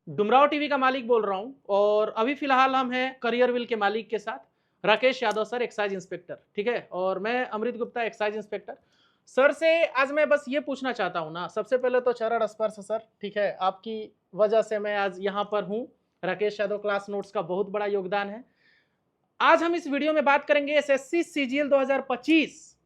Dumraon TV का मालिक बोल रहा हूँ और अभी फिलहाल हम हैं करियर विल के मालिक के साथ, Rakesh Yadav sir, excise inspector. ठीक है, और मैं अमृत गुप्ता, एक्साइज इंस्पेक्टर। सर से आज मैं बस ये पूछना चाहता हूँ ना, सबसे पहले तो चरण स्पर्श सर। ठीक है, आपकी वजह से मैं आज यहाँ पर हूँ। राकेश यादव क्लास नोट्स का बहुत बड़ा योगदान है। आज हम इस वीडियो में बात करेंगे एसएससी सीजीएल 2025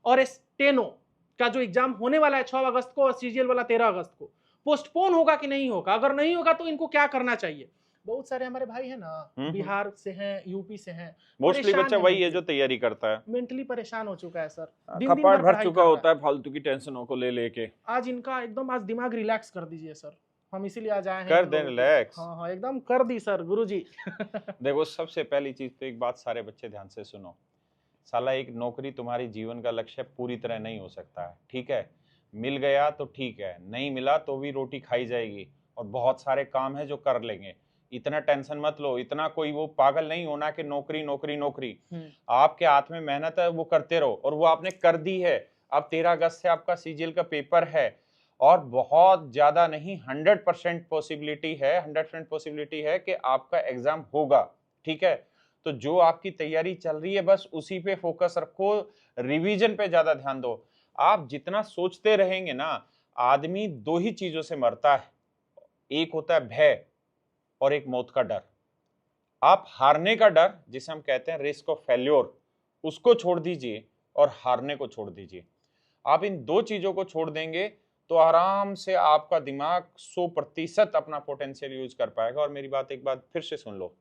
और स्टेनो का जो एग्जाम होने वाला है 6 अगस्त को, और सीजीएल वाला 13 अगस्त को। पोस्टपोन होगा कि नहीं होगा, अगर नहीं होगा तो इनको क्या करना चाहिए। बहुत सारे हमारे भाई हैं ना, बिहार से हैं, यूपी से हैं, मोस्टली बच्चा वही है जो तैयारी करता है, मेंटली परेशान हो चुका है सर, दिन कपाट भर भर पढ़ाई चुका कर होता रहा है फालतू की टेंशनों को ले लेके। आज इनका एकदम आज दिमाग रिलैक्स कर दीजिए सर, हम इसीलिए आज आए हैं कर इन दे लोगों को। रिलैक्स। हाँ हाँ, एकदम कर दी सर गुरुजी। देखो, सबसे पहली चीज तो एक बात सारे बच्चे ध्यान से सुनो। साला एक नौकरी तुम्हारी जीवन का लक्ष्य पूरी तरह नहीं हो सकता है, ठीक है। मिल गया तो ठीक है, नहीं मिला तो भी रोटी खाई जाएगी, और बहुत सारे काम है जो कर लेंगे। इतना टेंशन मत लो, इतना कोई वो पागल नहीं होना कि नौकरी नौकरी नौकरी। आपके हाथ में मेहनत है, वो करते रहो, और वो आपने कर दी है। अब 13 अगस्त से आपका सीजीएल का पेपर है, और बहुत ज्यादा नहीं 100% पॉसिबिलिटी है, 100% पॉसिबिलिटी है कि आपका एग्जाम होगा, ठीक है। तो जो आपकी तैयारी चल रही है बस उसी पे फोकस रखो, रिवीजन पे ज्यादा ध्यान दो। आप जितना सोचते रहेंगे ना, आदमी दो ही चीजों से मरता है, एक होता है भय और एक मौत का डर। आप हारने का डर, जिसे हम कहते हैं रिस्क ऑफ फेल्योर, उसको छोड़ दीजिए और हारने को छोड़ दीजिए। आप इन दो चीजों को छोड़ देंगे तो आराम से आपका दिमाग 100% अपना पोटेंशियल यूज कर पाएगा। और मेरी बात एक बार फिर से सुन लो,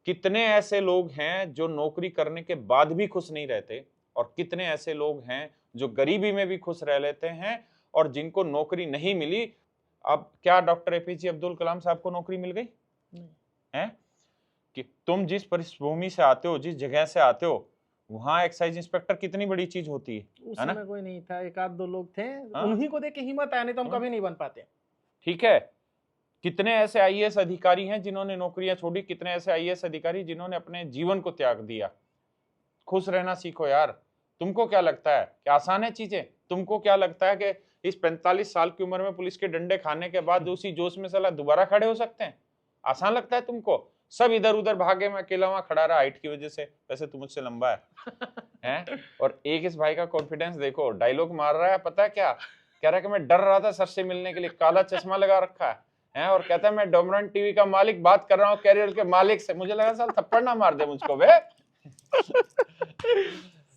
कितने ऐसे लोग हैं जो नौकरी करने के बाद भी खुश नहीं रहते, और कितने ऐसे लोग हैं जो गरीबी में भी खुश रह लेते हैं और जिनको नौकरी नहीं मिली। अब क्या डॉक्टर एपीजे अब्दुल कलाम साहब को नौकरी मिल गई है? कि तुम जिस पृष्ठभूमि से आते हो, जिस जगह से आते हो, वहां एक्साइज इंस्पेक्टर कितनी बड़ी चीज होती उस है ना। समय कोई नहीं था, एक आध दो लोग थे, हाँ? उन्हीं को देख के हिम्मत आया, नहीं तो हम कभी नहीं बन पाते। ठीक है, कितने ऐसे आईएएस अधिकारी हैं जिन्होंने नौकरियां छोड़ी, कितने ऐसे आईएएस अधिकारी जिन्होंने अपने जीवन को त्याग दिया। खुश रहना सीखो यार। तुमको क्या लगता है कि आसान है चीजें? तुमको क्या लगता है कि इस 45 साल की उम्र में पुलिस के डंडे खाने के बाद उसी जोश में साला दोबारा खड़े हो सकते हैं? आसान लगता है तुमको? सब इधर उधर भागे, मैं अकेला वहां खड़ा रहा हाइट की वजह से। वैसे तुम मुझसे लंबा है? और एक इस भाई का कॉन्फिडेंस देखो, डायलॉग मार रहा है, पता है क्या कह रहा है कि मैं डर रहा था सर से मिलने के लिए, काला चश्मा लगा रखा है, और कहता है मैं डोमरन टीवी का मालिक बात कर रहा हूँ, कैरियर के मालिक से। मुझे लगा साल थप्पड़ ना मार दे मुझको बे।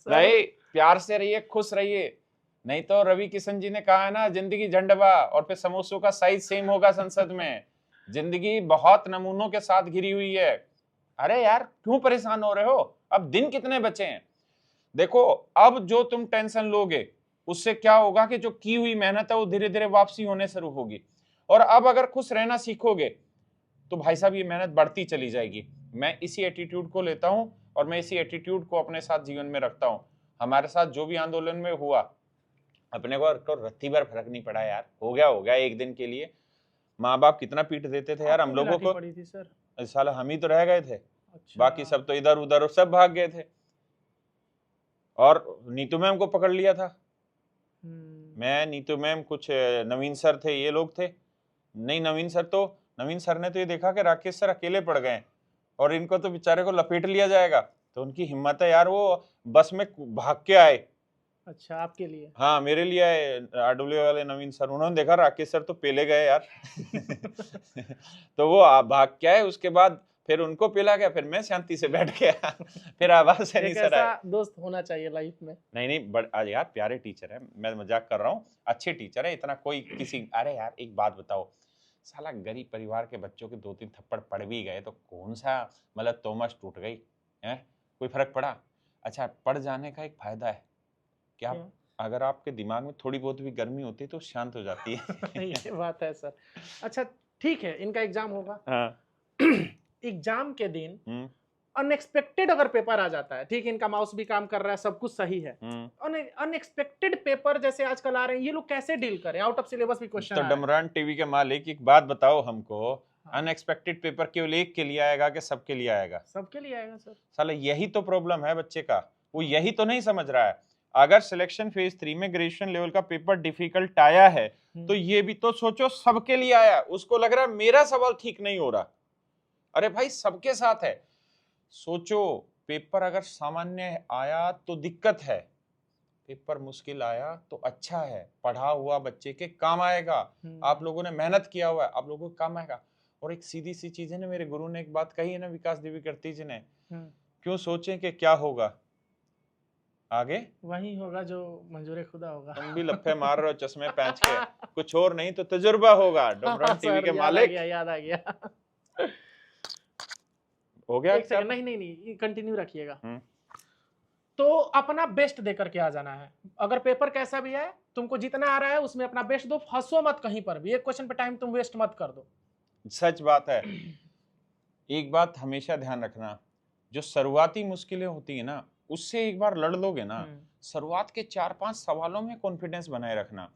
नहीं, प्यार से रहिए, खुश रहिए। नहीं तो रवि किशन जी ने कहा है ना, जिंदगी झंडवा और फिर समोसों का साइज सेम होगा संसद में। जिंदगी बहुत नमूनों के साथ घिरी हुई है। अरे यार क्यों परेशान हो रहे हो? अब दिन कितने बचे हैं? देखो, अब जो तुम टेंशन लोगे उससे क्या होगा कि जो की हुई मेहनत है वो धीरे धीरे वापसी होने शुरू होगी। और अब अगर खुश रहना सीखोगे तो भाई साहब ये मेहनत बढ़ती चली जाएगी। मैं इसी एटीट्यूड को लेता हूं और मैं इसी एटीट्यूड को अपने साथ जीवन में रखता हूं। हमारे साथ जो भी आंदोलन में हुआ, अपने को तो रत्ती भर फर्क नहीं पड़ा यार, हो गया एक दिन के लिए। माँ बाप कितना पीट देते थे यार हम लोगों को, पड़ी थी सर। साला हम ही तो रह गए थे। अच्छा। बाकी सब तो इधर उधर सब भाग गए थे, और नीतू मैम को पकड़ लिया था। मैं, नीतू मैम, कुछ नवीन सर थे, ये लोग थे। नहीं, नवीन सर ने तो ये देखा कि राकेश सर अकेले पड़ गए और इनको तो बेचारे को लपेट लिया जाएगा, तो उनकी हिम्मत है यार, वो बस में भाग के आए। अच्छा, आपके लिए? हाँ, मेरे लिए आए आरडब्ल्यू वाले नवीन सर। उन्होंने देखा राकेश सर तो पेले गए यार। तो वो भाग के आए, उसके बाद फिर उनको पिला गया, फिर मैं शांति से बैठ गया। फिर आवाज से नहीं सर आए। दोस्त होना चाहिए लाइफ में। नहीं, आज यार प्यारे टीचर है, मैं मजाक कर रहा हूँ, अच्छे टीचर है, इतना कोई किसी। अरे यार एक बात बताओ, साला गरीब परिवार के बच्चों के 2-3 थप्पड़ पड़ भी गए तो कौन सा मतलब तोमस टूट गई है? कोई फर्क पड़ा? अच्छा, पड़ जाने का एक फायदा है कि आप, अगर आपके दिमाग में थोड़ी बहुत भी गर्मी होती है तो शांत हो जाती है। ये बात है सर। अच्छा ठीक है, इनका एग्जाम होगा। हाँ। एग्जाम के दिन अनएक्सपेक्टेड अगर पेपर आ जाता है, ठीक है, इनका माउस भी काम कर रहा है, सब कुछ सही है, अनएक्सपेक्टेड पेपर जैसे आजकल आ रहे हैं, ये लोग कैसे डील करें? आउट ऑफ सिलेबस भी क्वेश्चन तो डमरान टीवी के मालिक एक बात बताओ हमको, अनएक्सपेक्टेड पेपर केवल एक के लिए आएगा कि सबके लिए आएगा? सबके लिए आएगा सर। साला यही तो प्रॉब्लम है बच्चे का, वो यही तो नहीं समझ रहा है। अगर सिलेक्शन फेज 3 में ग्रेजुएशन लेवल का पेपर डिफिकल्ट आया है तो ये भी तो सोचो, सबके लिए आया, उसको लग रहा है मेरा सवाल ठीक नहीं हो रहा। अरे भाई सबके साथ है। सोचो, पेपर अगर सामान्य आया तो दिक्कत है, पेपर मुश्किल आया तो अच्छा है, पढ़ा हुआ बच्चे के काम आएगा। आप लोगों ने मेहनत किया हुआ है, आप लोगों को काम आएगा। और एक सीधी सी चीज है ना, मेरे गुरु ने एक बात कही है ना, विकास दिव्यकीर्ति जी ने, क्यों सोचें कि क्या होगा आगे, वही होगा जो मंजूर खुदा होगा। तुम भी लफे मार रहे हो चश्मे पहन के, कुछ और नहीं तो तजुर्बा होगा। डोमरन टीवी के मालिक, याद आ गया। हो गया। एक सेकंड, नहीं, कंटिन्यू रखिएगा। तो अपना बेस्ट देकर के आ जाना है। अगर पेपर कैसा भी है, तुमको जितना आ रहा है उसमें अपना बेस्ट दो, फंसो मत कहीं पर भी। एक क्वेश्चन पे टाइम तुम वेस्ट मत कर दो। सच बात है। एक बात हमेशा ध्यान रखना, जो शुरुआती मुश्किलें होती है ना, उससे एक बार लड़ लोगे ना, शुरुआत के 4-5 सवालों में कॉन्फिडेंस बनाए रखना।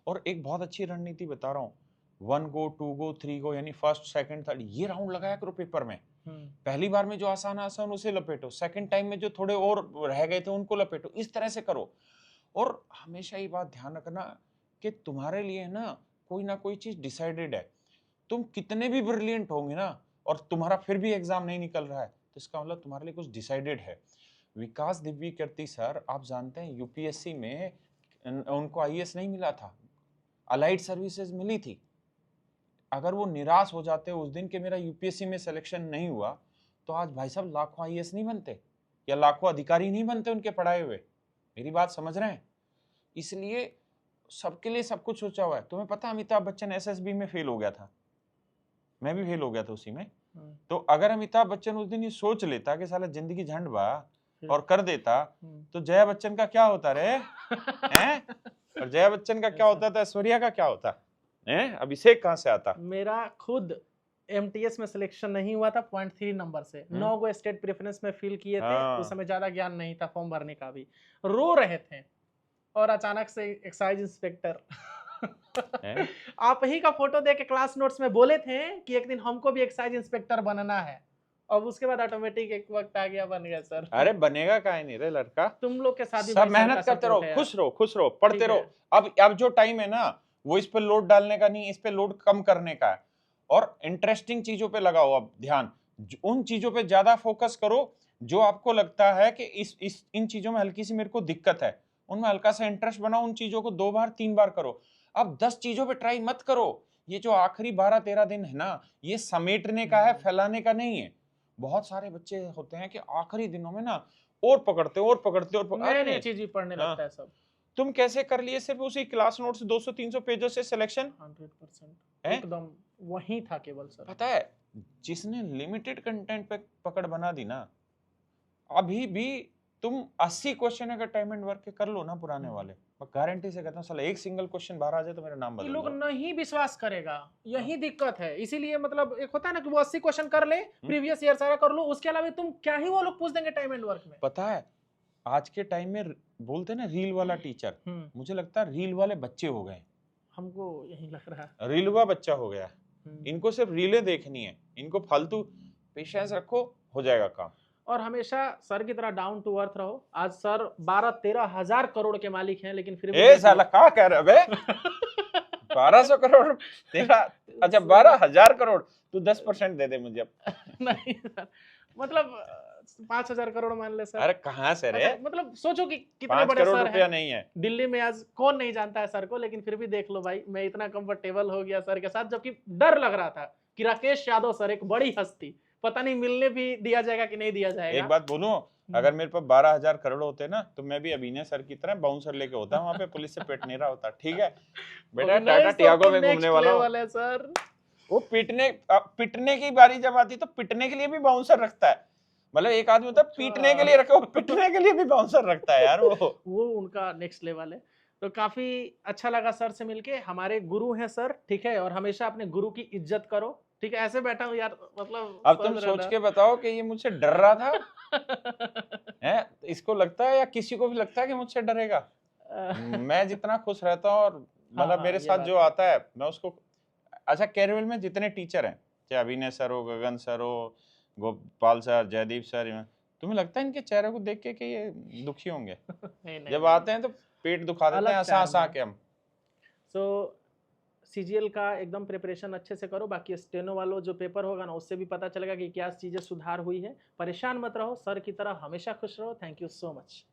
और एक बहुत अच्छी रणनीति बता रहा हूँ, 1 गो 2 गो 3 गो, यानी फर्स्ट सेकंड थर्ड, ये राउंड लगाया करो पेपर में। पहली बार में जो आसान आसान उसे लपेटो, सेकंड टाइम में जो थोड़े और रह गए थे उनको लपेटो, इस तरह से करो। और हमेशा ये बात ध्यान रखना कि तुम्हारे लिए ना कोई चीज डिसाइडेड है। तुम कितने भी ब्रिलियंट होंगे ना, और तुम्हारा फिर भी एग्जाम नहीं निकल रहा है, तो इसका मतलब तुम्हारे लिए कुछ डिसाइडेड है। विकास दिव्यकीर्ति सर, आप जानते हैं यूपीएससी में उनको आईएएस नहीं मिला था, अलाइड सर्विसेज मिली थी। अगर वो निराश हो जाते उस दिन कि मेरा यूपीएससी में सिलेक्शन नहीं हुआ, तो आज भाई साहब लाखों आईएएस नहीं बनते या लाखों अधिकारी नहीं बनते उनके पढ़ाए हुए। मेरी बात समझ रहे हैं? इसलिए सबके लिए सब कुछ सोचा हुआ है। तुम्हें पता, अमिताभ बच्चन एसएसबी में फेल हो गया था, मैं भी फेल हो गया था उसी में। तो अगर अमिताभ बच्चन उस दिन ये सोच लेता कि साला जिंदगी झंड बा और कर देता, तो जया बच्चन का क्या होता रे हैं? और जया बच्चन का क्या होता था, ऐश्वर्या का क्या होता हैं? अभिषेक कहां से आता? मेरा खुद एमटीएस में सिलेक्शन नहीं हुआ था 0.3 नंबर से। 9 गो स्टेट प्रेफरेंस में फिल किए थे। उस समय ज्यादा ज्ञान नहीं था फॉर्म भरने का भी, रो रहे थे। और अचानक से एक्साइज इंस्पेक्टर आप ही का फोटो देख के क्लास नोट्स में बोले थे कि एक दिन हमको भी एक्साइज इंस्पेक्टर बनना है। अब उसके बाद ऑटोमेटिक एक वक्त आ गया, बन गया सर। अरे बनेगा काहे नहीं रे लड़का, तुम लोग के साथ भी सब मेहनत करते रहो, खुश रहो, पढ़ते रहो। अब जो टाइम है ना, वो इस पे लोड डालने का नहीं, इस पे लोड कम करने का है। और इंटरेस्टिंग चीजों पे लगाओ अब ध्यान, उन चीजों पे ज्यादा फोकस करो जो आपको लगता है कि इन चीजों में हल्की सी मेरे को दिक्कत है, उनमें हल्का सा इंटरेस्ट बनाओ। उन चीजों को 2 बार 3 बार करो। अब 10 चीजों पे ट्राई मत करो। ये जो आखिरी 12-13 दिन है ना, ये समेटने का है, फैलाने का नहीं है। बहुत सारे बच्चे होते हैं कि आखिरी दिनों में ना और पकड़ते नई चीज भी पढ़ने लगता है सब। तुम कैसे कर लिए सिर्फ उसी क्लास नोट्स 200-300 पेजों से सिलेक्शन? 100% एकदम वही था केवल सर। पता है, जिसने लिमिटेड कंटेंट पे पकड़ बना दी ना, अभी भी तुम 80 क्वेश्चन अगर टाइम एंड वर्क के कर लो ना पुराने वाले, मैं गारंटी से कहता हूँ साला एक सिंगल क्वेश्चन बाहर आ जाए तो मेरा नाम बदल लोग नहीं विश्वास करेगा, यही दिक्कत है। इसीलिए मतलब एक होता है ना कि वो 80 क्वेश्चन कर ले, प्रीवियस ईयर सारा कर लो, उसके अलावा तुम क्या ही वो लोग पूछ देंगे टाइम एंड वर्क में। पता है, आज के टाइम में बोलते हैं ना रील वाला टीचर, मुझे लगता है रील वाले बच्चे हो गए। हमको यही लग रहा है, रीलवा बच्चा हो गया। इनको सिर्फ रीलें देखनी है, इनको फालतू पेशेंस रखो, हो जाएगा काम। और हमेशा सर की तरह डाउन टू अर्थ रहो। आज सर 12-13 हजार करोड़ के मालिक हैं, लेकिन फिर भी साला क्या कह रहे बे 1200 करोड़ तेरा, अच्छा 12,000 करोड़, तू 10% दे दे मुझे अब। नहीं सर, मतलब 5,000 करोड़ मान ले सर। अरे कहाँ से रे? मतलब सोचो कि कितने बड़े सर रुपया नहीं है दिल्ली में। आज कौन नहीं जानता है सर को, लेकिन फिर भी देख लो भाई, मैं इतना कंफर्टेबल हो गया सर के साथ, जबकि डर लग रहा था कि राकेश यादव सर एक बड़ी हस्ती, पता नहीं मिलने भी दिया जाएगा कि नहीं दिया जाएगा। एक बात बोलूं, अगर मेरे पास 12,000 करोड़ होते ना, तो मैं भी अभिनय सर की तरह बाउंसर लेके होता वहां पे, पुलिस से पेट नहीं रहा होता। ठीक है बेटा, टाटा टियागो में घूमने वाला हूं सर। वो पिटने की बारी जब आती तो पिटने के लिए भी बाउंसर रखता है। मतलब एक आदमी होता है पीटने के लिए रखो, पिटने के लिए भी बाउंसर रखता है यार वो उनका नेक्स्ट लेवल है। तो काफी अच्छा लगा सर से मिलके। हमारे गुरु हैं सर, ठीक है, और हमेशा अपने गुरु की इज्जत करो। ठीक है, ऐसे बैठा हूँ यार, मतलब अब तुम सोच के बताओ कि ये मुझसे डर रहा था है? इसको लगता है या किसी को भी लगता है कि मुझसे डरेगा? मैं जितना खुश रहता हूँ, और मतलब मेरे साथ जो आता है मैं उसको, अच्छा कैरवेल में जितने टीचर हैं, चाहे अभिनय सर हो, गगन सर हो, गोपाल सर, जयदीप सर, तुम्हें लगता है इनके चेहरे को देख के कि ये दुखी होंगे? नहीं, जब आते हैं तो पेट दुखा देते हैं हंसा के हम। सो सीजीएल का एकदम प्रिपरेशन अच्छे से करो, बाकी स्टेनो वालों जो पेपर होगा ना उससे भी पता चलेगा कि क्या चीज़ें सुधार हुई है। परेशान मत रहो, सर की तरह हमेशा खुश रहो। Thank you so much.